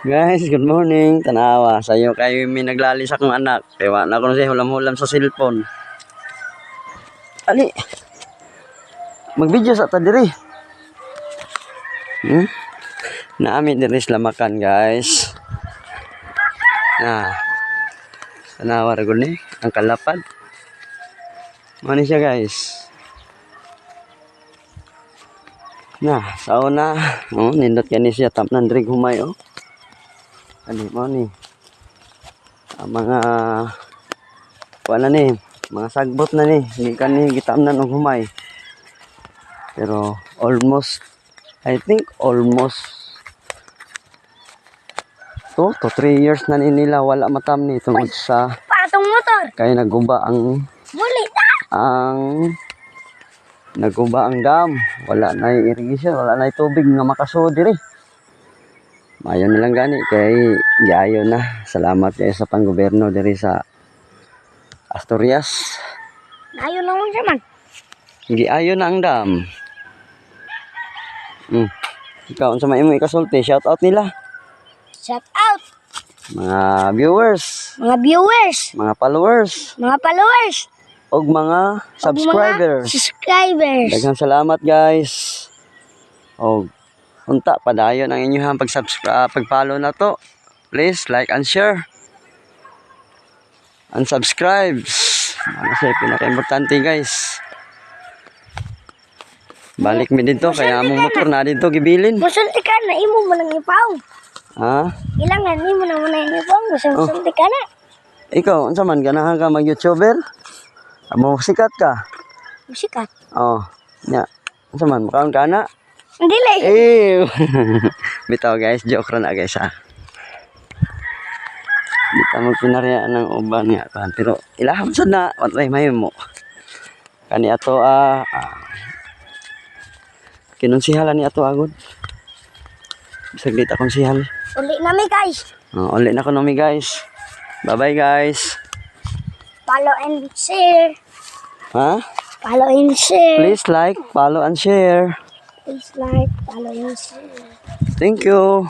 Guys, good morning. Tanawa, sayo kayo may naglalis akong anak. Kaya na ko na siya hulam-hulam sa cellphone. Ali, mag-video sa ta diri. Naami diri sila makan, guys. Nah, tanawa ra gud ni ang kalapad. Mani siya, guys. Nah, sauna, nindot kani siya tapnan diri humay oh. Ani mo ni. Ang mga wala ni, mga sagbot na ni, hindi kani gitamnan og humay. Pero almost I think almost 2 to 3 years na nila wala matam ni tungod sa patong motor. Kay naguba ang naguba ang dam, wala na irrigation, wala na tubig nga makaso diri. Mayo na lang gani kay giayo na. Salamat kay sa panggobyerno diri sa Asturias. Ayo na mo siya man. Giayo na ang dam. Ikaw unsa may imo ikasulti? Shout out nila. Shout out Mga viewers, mga viewers, mga followers, og mga subscribers. Daghang salamat, guys. Og unta padayon ang inyong pag-subscribe, pag-follow na to. Please like and share. And subscribe. Ano sa pinaka-importante, guys. Balik mi dito kaya among motor na dito gibilin. Musulti ka na imo mo nang ipaw. Ha? Ilangan imo na mo nang ipaw, musulti ka na. Ikaw unsa man ganahan ka mag-YouTuber? Amo sikat ka? Sikat. Oh, nya. Unsa man makaon ka na? Dili. Bitaw, guys, joke ra na, guys, ha. Dito mo pinarya ng uban nga kan, pero ilaham sad na watay mahimo. Kani ato kinunsihalan ni ato agod. Bisag dita konsihal. Uli na mi, guys. Uli na ko mi, guys. Bye-bye, guys. Follow and share. Ha? Follow and share. Please like, follow and share. Please like, follow and share. Thank you.